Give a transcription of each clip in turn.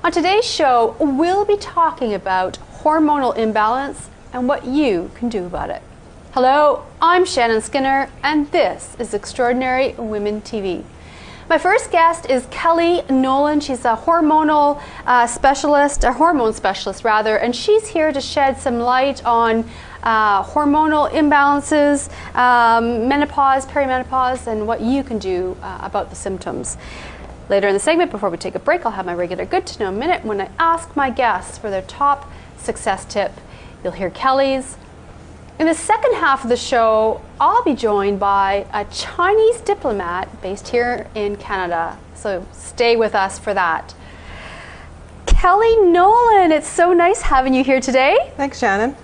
On today's show, we'll be talking about hormonal imbalance and what you can do about it. Hello, I'm Shannon Skinner, and this is Extraordinary Women TV. My first guest is Kelly Nolan. She's a hormonal specialist, a hormone specialist rather, and she's here to shed some light on hormonal imbalances, menopause, perimenopause, and what you can do about the symptoms. Later in the segment, before we take a break, I'll have my regular Good to Know Minute when I ask my guests for their top success tip. You'll hear Kelly's. In the second half of the show, I'll be joined by a Chinese diplomat based here in Canada. So stay with us for that. Kelly Nolan, it's so nice having you here today. Thanks, Shannon.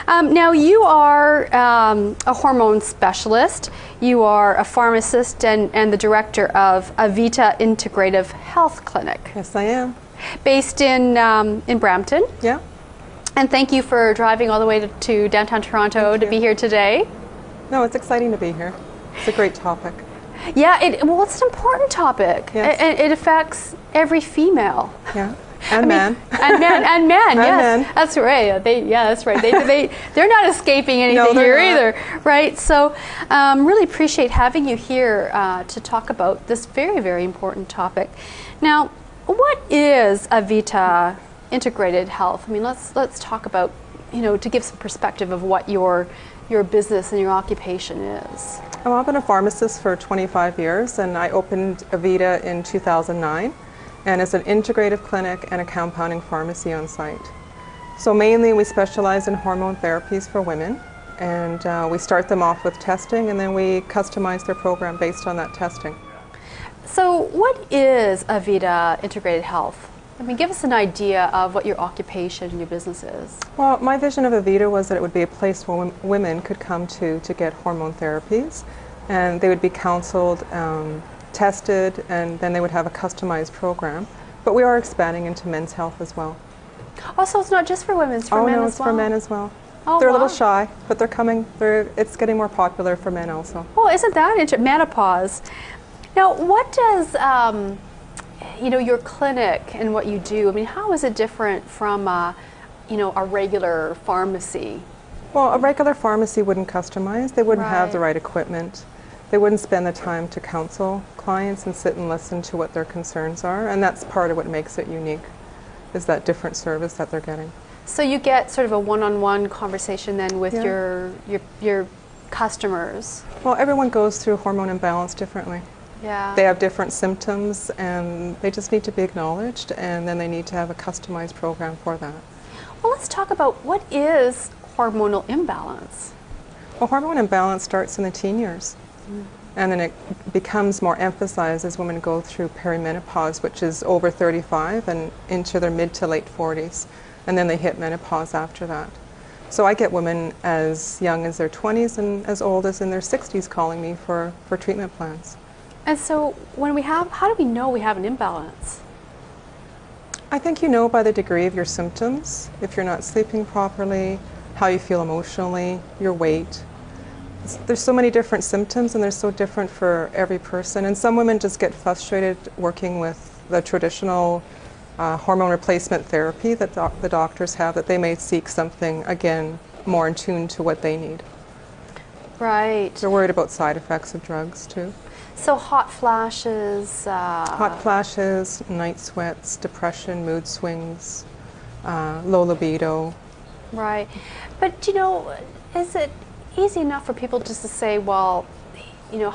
Now you are a hormone specialist, you are a pharmacist and the director of Avita Integrative Health Clinic. Yes, I am. Based in Brampton. Yeah. And thank you for driving all the way to downtown Toronto to be here today. No, it's exciting to be here. It's a great topic. Yeah, well, it's an important topic. Yes. It affects every female. Yeah. And men. And men, and men, and yes. men. That's right. That's right. They're not escaping anything here either, right? So really appreciate having you here to talk about this very, very important topic. Now, what is Avita Integrated Health? I mean, let's talk about, to give some perspective of what your business and your occupation is. Well, I've been a pharmacist for 25 years, and I opened Avita in 2009. And it's an integrative clinic and a compounding pharmacy on site. So mainly we specialize in hormone therapies for women, and we start them off with testing, and then we customize their program based on that testing. So what is Avita Integrated Health? I mean, give us an idea of what your occupation and your business is. Well, my vision of Avita was that it would be a place where women could come to get hormone therapies, and they would be counseled, tested, and then they would have a customized program. But we are expanding into men's health as well. Also, it's not just for women, it's for men as well? Oh, no, it's for men as well. Oh, they're wow. a little shy, but they're coming. It's getting more popular for men also. Oh, isn't that menopause? Now, what does, your clinic and what you do, I mean, how is it different from, a regular pharmacy? Well, a regular pharmacy wouldn't customize. They wouldn't have the Right. right equipment. They wouldn't spend the time to counsel clients and sit and listen to what their concerns are, and that's part of what makes it unique, is that different service that they're getting. So you get sort of a one-on-one conversation then with your customers. Well, everyone goes through hormone imbalance differently. Yeah. They have different symptoms, and they just need to be acknowledged, and then they need to have a customized program for that. Well, let's talk about what is hormonal imbalance. Well, hormone imbalance starts in the teen years. And then it becomes more emphasized as women go through perimenopause, which is over 35 and into their mid to late 40s. And then they hit menopause after that. So I get women as young as their 20s and as old as in their 60s calling me for treatment plans. And so how do we know we have an imbalance? I think you know by the degree of your symptoms, if you're not sleeping properly, how you feel emotionally, your weight. There's so many different symptoms, and they're so different for every person. And some women just get frustrated working with the traditional hormone replacement therapy that the doctors have, that they may seek something, again, more in tune to what they need. Right. They're worried about side effects of drugs, too. So hot flashes. Hot flashes, night sweats, depression, mood swings, low libido. Right. But, is it easy enough for people just to say, well, do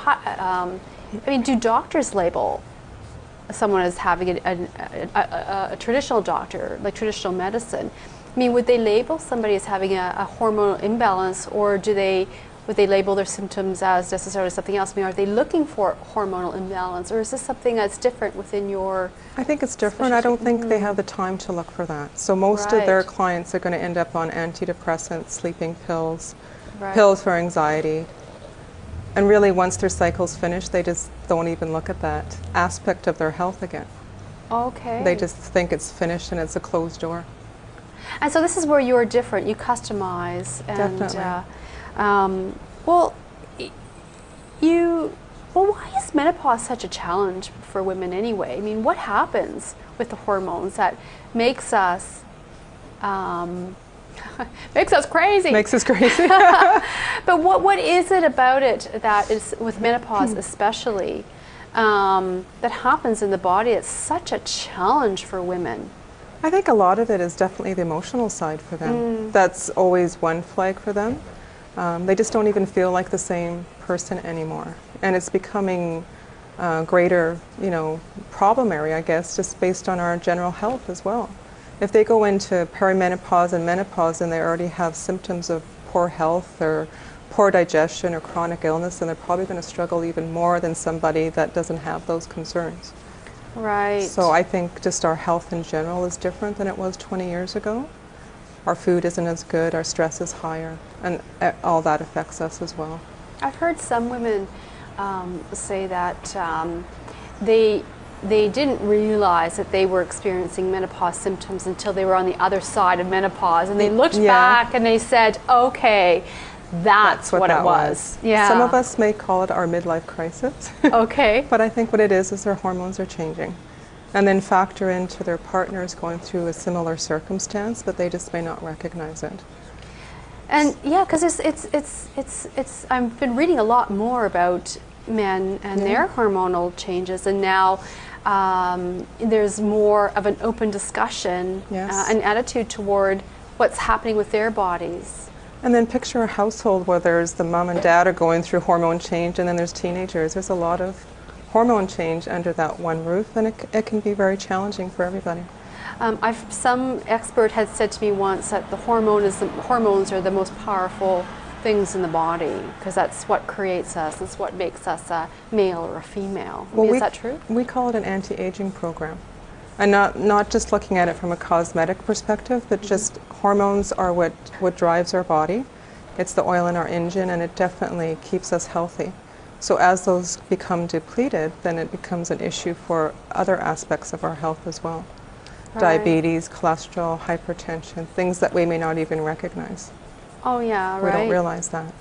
doctors label someone as having a traditional doctor, like traditional medicine? I mean, would they label somebody as having a hormonal imbalance, or would they label their symptoms as necessarily something else? I mean, are they looking for hormonal imbalance, or is this something that's different within your... I think it's different. I don't think they have the time to look for that. So most of their clients are going to end up on antidepressants, sleeping pills, pills for anxiety. And really, once their cycle's finished, they just don't even look at that aspect of their health again. Okay. They just think it's finished and it's a closed door. And so this is where you're different. You customize. And, definitely. why is menopause menopause such a challenge for women anyway? I mean, what happens with the hormones that makes us makes us crazy? Makes us crazy. But what is it about it that is, with menopause especially, that happens in the body? It's such a challenge for women. I think a lot of it is definitely the emotional side for them. That's always one flag for them. They just don't even feel like the same person anymore. And it's becoming a greater, problem area, I guess, just based on our general health as well. If they go into perimenopause and menopause and they already have symptoms of poor health or poor digestion or chronic illness, then they're probably going to struggle even more than somebody that doesn't have those concerns. Right. So I think just our health in general is different than it was 20 years ago. Our food isn't as good, our stress is higher, and all that affects us as well. I've heard some women say that they didn't realize that they were experiencing menopause symptoms until they were on the other side of menopause, and they looked back and they said, okay, that's what it was. Yeah. Some of us may call it our midlife crisis. Okay. But I think what it is their hormones are changing. And then factor into their partners going through a similar circumstance, but they just may not recognize it. And yeah, because it's I've been reading a lot more about men and their hormonal changes, and now there's more of an open discussion, an attitude toward what's happening with their bodies. And then picture a household where there's the mom and dad are going through hormone change, and then there's teenagers. There's a lot of hormone change under that one roof, and it can be very challenging for everybody. Some expert had said to me once that the hormones are the most powerful things in the body, because that's what creates us, it's what makes us a male or a female. Is that true? We call it an anti-aging program. And not just looking at it from a cosmetic perspective, but just hormones are what drives our body. It's the oil in our engine, and it definitely keeps us healthy. So as those become depleted, then it becomes an issue for other aspects of our health as well. Right. Diabetes, cholesterol, hypertension, things that we may not even recognize. Oh yeah, right. We don't realize that.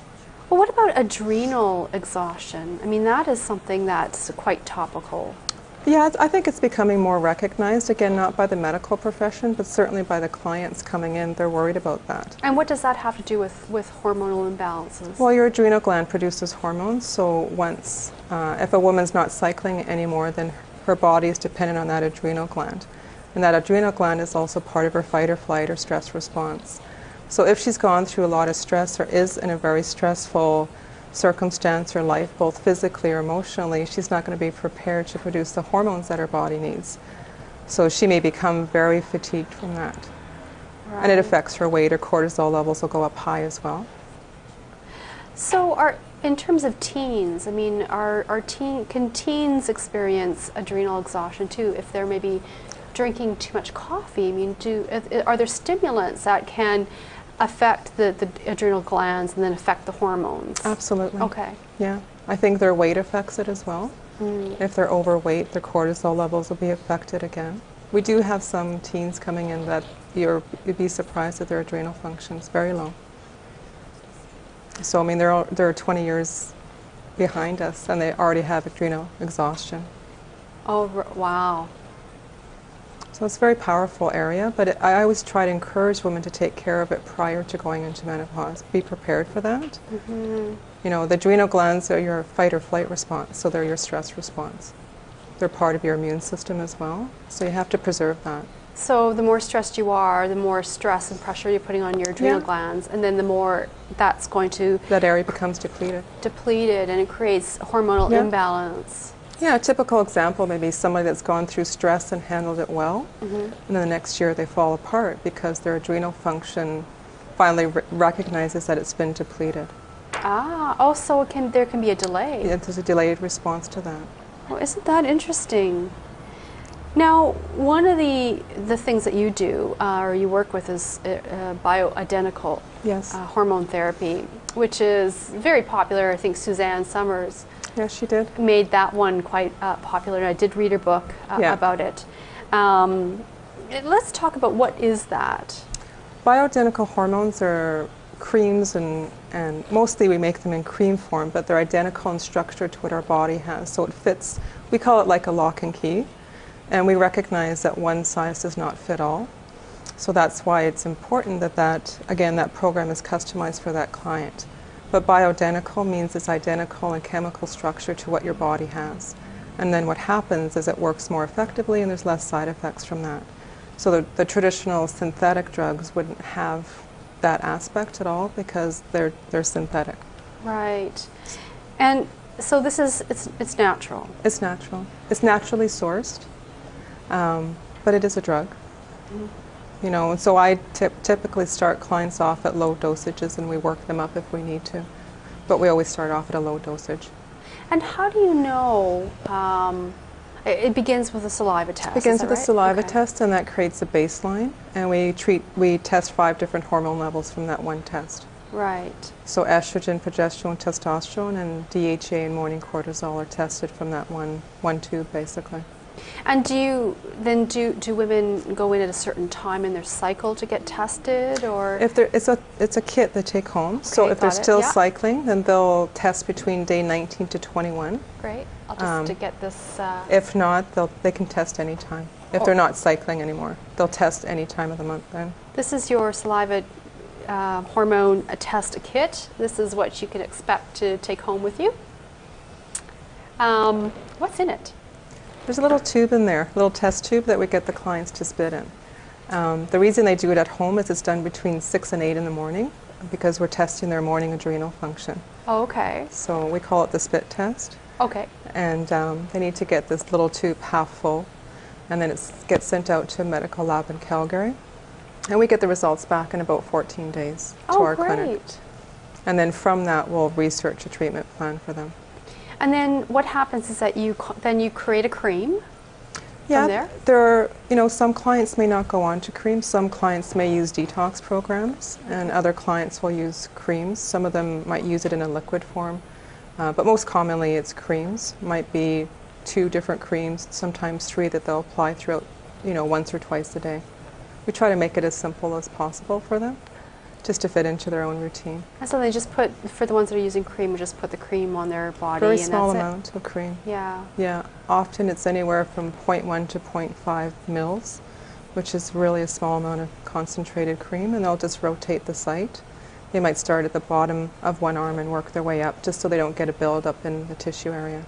Well, what about adrenal exhaustion? I mean, that is something that's quite topical. Yeah, I think it's becoming more recognized, again, not by the medical profession, but certainly by the clients coming in. They're worried about that. And what does that have to do with hormonal imbalances? Well, your adrenal gland produces hormones, so once, if a woman's not cycling anymore, then her body is dependent on that adrenal gland. And that adrenal gland is also part of her fight or flight or stress response. So if she's gone through a lot of stress or is in a very stressful circumstance or life, both physically or emotionally, she's not going to be prepared to produce the hormones that her body needs. So she may become very fatigued from that. Right. And it affects her weight. Her cortisol levels will go up high as well. So in terms of teens, I mean, can teens experience adrenal exhaustion too if they're maybe drinking too much coffee? I mean, are there stimulants that can affect the adrenal glands and then affect the hormones? Absolutely. Okay. Yeah. I think their weight affects it as well. If they're overweight, their cortisol levels will be affected again. We do have some teens coming in that you'd be surprised that their adrenal function is very low. So, I mean, they're 20 years behind us and they already have adrenal exhaustion. Oh, wow. So it's a very powerful area, but I always try to encourage women to take care of it prior to going into menopause. Be prepared for that. You know, the adrenal glands are your fight or flight response, so they're your stress response. They're part of your immune system as well, so you have to preserve that. So the more stressed you are, the more stress and pressure you're putting on your adrenal glands, and then the more that's going to... That area becomes depleted. Depleted, and it creates hormonal imbalance. Yeah, a typical example may be somebody that's gone through stress and handled it well, and then the next year they fall apart because their adrenal function finally recognizes that it's been depleted. Ah, oh, so there can be a delay. Yeah, there's a delayed response to that. Oh, isn't that interesting? Now, one of the things that you do, or you work with, is bioidentical hormone therapy, which is very popular. I think Suzanne Summers she did. Made that one quite popular, and I did read her book about it. Let's talk about what is that. Bioidentical hormones are creams, and mostly we make them in cream form, but they're identical in structure to what our body has. So it fits, we call it like a lock and key, and we recognize that one size does not fit all. So that's why it's important that again, that program is customized for that client. But bioidentical means it's identical in chemical structure to what your body has. And then what happens is it works more effectively and there's less side effects from that. So the traditional synthetic drugs wouldn't have that aspect at all because they're synthetic. Right. And so this is, it's natural. It's natural. It's naturally sourced, but it is a drug. Mm-hmm. You know, and so I typically start clients off at low dosages and we work them up if we need to. But we always start off at a low dosage. And how do you know? It begins with a saliva test. It begins with a saliva Okay. test, and that creates a baseline. And we test 5 different hormone levels from that one test. Right. So estrogen, progesterone, testosterone, and DHA and morning cortisol are tested from that one tube, basically. And do women go in at a certain time in their cycle to get tested, or? If it's a kit they take home. Okay, So if they're still yeah. cycling, then they'll test between day 19 to 21. Great. I'll just to get this. If not, they can test any time. If they're not cycling anymore, they'll test any time of the month then. This is your saliva hormone test kit. This is what you can expect to take home with you. What's in it? There's a little tube in there, a little test tube that we get the clients to spit in. The reason they do it at home is it's done between 6 and 8 in the morning because we're testing their morning adrenal function. Oh, okay. So we call it the spit test. Okay. And they need to get this little tube half full, and then it gets sent out to a medical lab in Calgary. And we get the results back in about 14 days to our clinic. And then from that, we'll research a treatment plan for them. And then what happens is that you create a cream from there? Some clients may not go on to cream. Some clients may use detox programs, and other clients will use creams. Some of them might use it in a liquid form, but most commonly it's creams. Might be 2 different creams, sometimes 3 that they'll apply throughout, once or twice a day. We try to make it as simple as possible for them, just to fit into their own routine. And so they just put, for the ones that are using cream, just put the cream on their body. Very and small that's amount of cream. Yeah. Yeah, often it's anywhere from 0.1 to 0.5 mils, which is really a small amount of concentrated cream, and they'll just rotate the site. They might start at the bottom of one arm and work their way up, just so they don't get a buildup in the tissue area.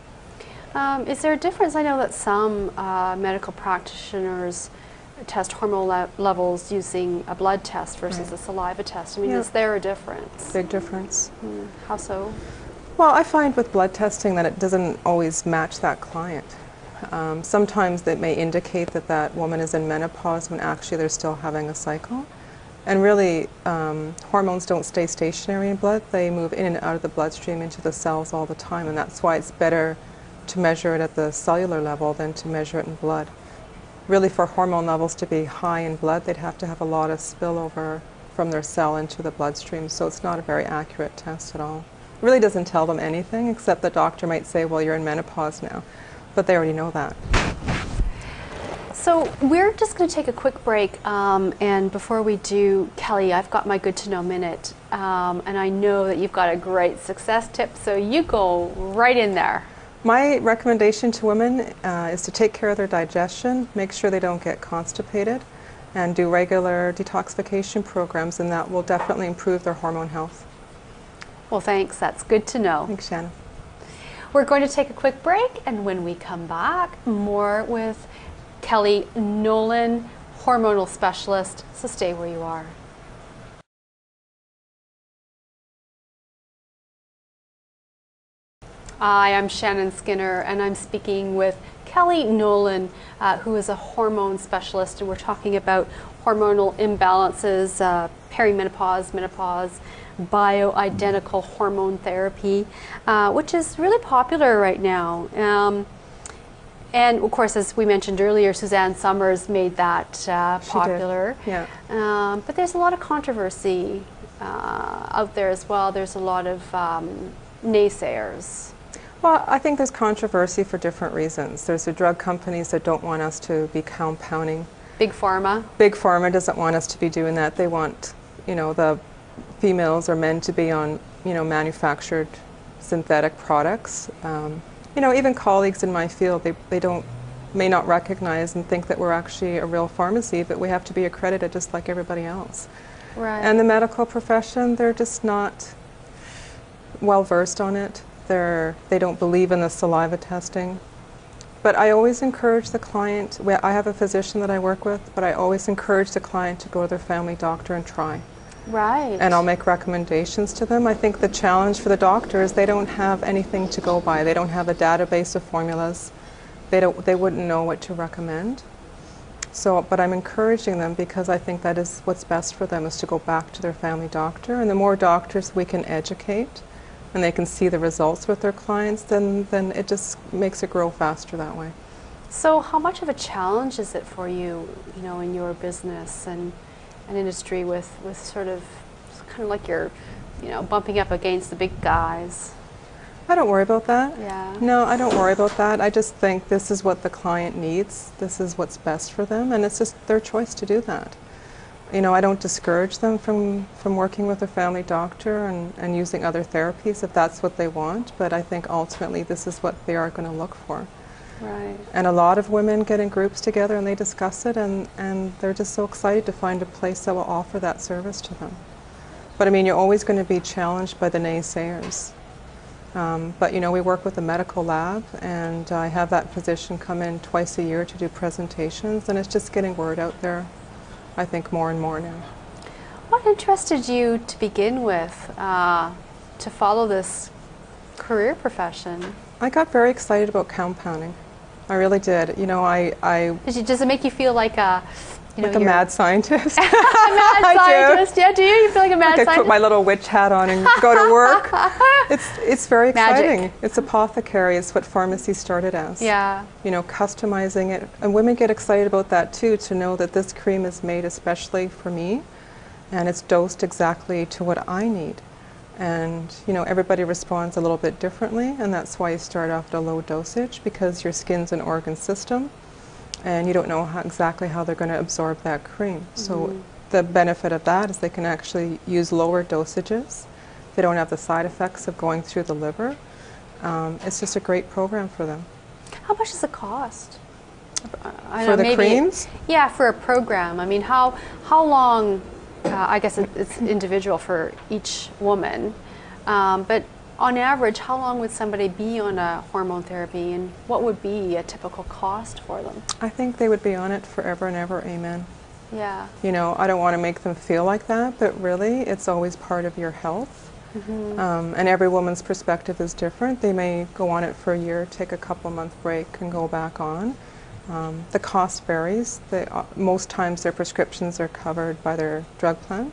Is there a difference? I know that some medical practitioners test hormone levels using a blood test versus a saliva test. I mean, is there a difference? Big difference. How so? Well, I find with blood testing that it doesn't always match that client. Sometimes that may indicate that that woman is in menopause when actually they're still having a cycle. And really, hormones don't stay stationary in blood. They move in and out of the bloodstream into the cells all the time, and that's why it's better to measure it at the cellular level than to measure it in blood. Really, for hormone levels to be high in blood, they'd have to have a lot of spillover from their cell into the bloodstream, so it's not a very accurate test at all. It really doesn't tell them anything, except the doctor might say, well, you're in menopause now, but they already know that. So we're just going to take a quick break, and before we do, Kelly, I've got my good to know minute, and I know that you've got a great success tip, so you go right in there. My recommendation to women is to take care of their digestion, make sure they don't get constipated, and do regular detoxification programs, and that will definitely improve their hormone health. Well, thanks. That's good to know. Thanks, Shannon. We're going to take a quick break, and when we come back, more with Kelly Nolan, hormonal specialist. So stay where you are. Hi, I'm Shannon Skinner, and I'm speaking with Kelly Nolan, who is a hormone specialist, and we're talking about hormonal imbalances, perimenopause, menopause, bioidentical hormone therapy, which is really popular right now. And of course, as we mentioned earlier, Suzanne Summers made that popular. Yeah. But there's a lot of controversy out there as well. There's a lot of naysayers. Well, I think there's controversy for different reasons. There's the drug companies that don't want us to be compounding. Big Pharma? Big Pharma doesn't want us to be doing that. They want, the females or men to be on, manufactured synthetic products. Even colleagues in my field, they may not recognize and think that we're actually a real pharmacy, but we have to be accredited just like everybody else. Right. And the medical profession, they're just not well versed on it. They don't believe in the saliva testing. But I always encourage the client, I have a physician that I work with, but I always encourage the client to go to their family doctor and try. Right. And I'll make recommendations to them. I think the challenge for the doctor is they don't have anything to go by. They don't have a database of formulas. They wouldn't know what to recommend. But I'm encouraging them because I think that is what's best for them, is to go back to their family doctor. And the more doctors we can educate and they can see the results with their clients, then it just makes it grow faster that way. So how much of a challenge is it for you, in your business and industry with sort of kind of like you're, bumping up against the big guys? I don't worry about that. Yeah. No, I don't worry about that. I just think this is what the client needs. This is what's best for them, and it's just their choice to do that. I don't discourage them from working with a family doctor and using other therapies if that's what they want, but I think ultimately this is what they are going to look for. Right. And a lot of women get in groups together and they discuss it, and they're just so excited to find a place that will offer that service to them. But you're always going to be challenged by the naysayers. But we work with a medical lab, and I have that physician come in twice a year to do presentations, and it's just getting word out there, I think, more and more now. What interested you to begin with to follow this career profession? I got very excited about compounding. I really did. Does it make you feel like a like a mad scientist? A mad scientist, yeah. Do you? You feel like a mad I scientist? put my little witch hat on and go to work. It's very exciting. Magic. It's apothecary. It's what pharmacy started as. Yeah. Customizing it, and women get excited about that too. To know that this cream is made especially for me, and it's dosed exactly to what I need. And everybody responds a little bit differently, and that's why you start off at a low dosage, because your skin's an organ system, and you don't know exactly how they're going to absorb that cream. So the benefit of that is they can actually use lower dosages. They don't have the side effects of going through the liver. It's just a great program for them. How much does it cost? For the creams? Yeah, for a program. How long? I guess it's individual for each woman, but on average, how long would somebody be on a hormone therapy, and what would be a typical cost for them? I think they would be on it forever and ever, amen. Yeah. I don't want to make them feel like that, but really it's always part of your health. And every woman's perspective is different. They may go on it for a year, take a couple-month break, and go back on. The cost varies. Most times their prescriptions are covered by their drug plan.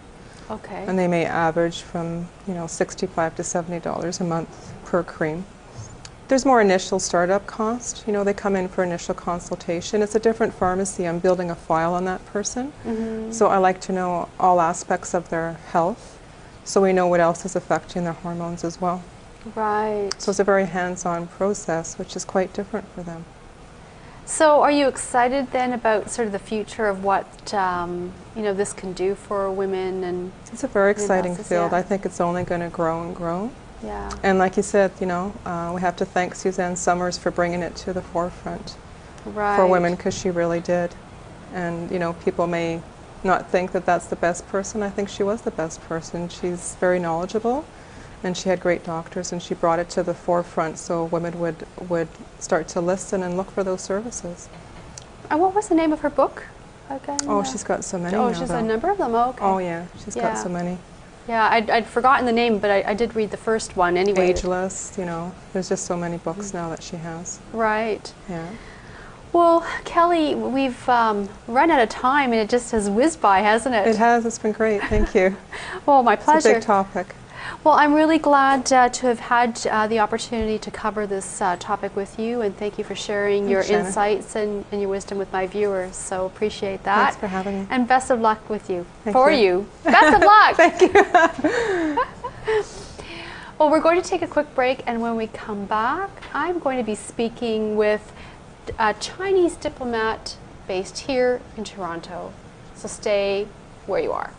Okay. And they may average from $65 to $70 a month per cream. There's more initial startup cost. They come in for initial consultation. It's a different pharmacy. I'm building a file on that person. So I like to know all aspects of their health, so we know what else is affecting their hormones as well. Right. So it's a very hands-on process, which is quite different for them. So are you excited then about sort of the future of what this can do for women? And it's a very exciting field. Yeah. I think it's only going to grow and grow. Yeah. And like you said, we have to thank Suzanne Summers for bringing it to the forefront for women, because she really did. And people may not think that that's the best person. I think she was the best person. She's very knowledgeable, and she had great doctors, and she brought it to the forefront so women would start to listen and look for those services. And what was the name of her book again? Oh, she's got so many. Oh, she's a number of them. Oh, okay. Oh yeah, she's got so many. Yeah, I'd forgotten the name, but I did read the first one anyway. Ageless, there's just so many books now that she has. Right. Yeah. Well, Kelly, we've run out of time, and it just has whizzed by, hasn't it? It has. It's been great. Thank you. Well, my pleasure. It's a big topic. Well, I'm really glad to have had the opportunity to cover this topic with you, and thank you for sharing your insights and your wisdom with my viewers. So appreciate that. Thanks for having me. And best of luck with you. Thank for you. Best of luck. Thank you. Well, we're going to take a quick break, and when we come back, I'm going to be speaking with a Chinese diplomat based here in Toronto. So stay where you are.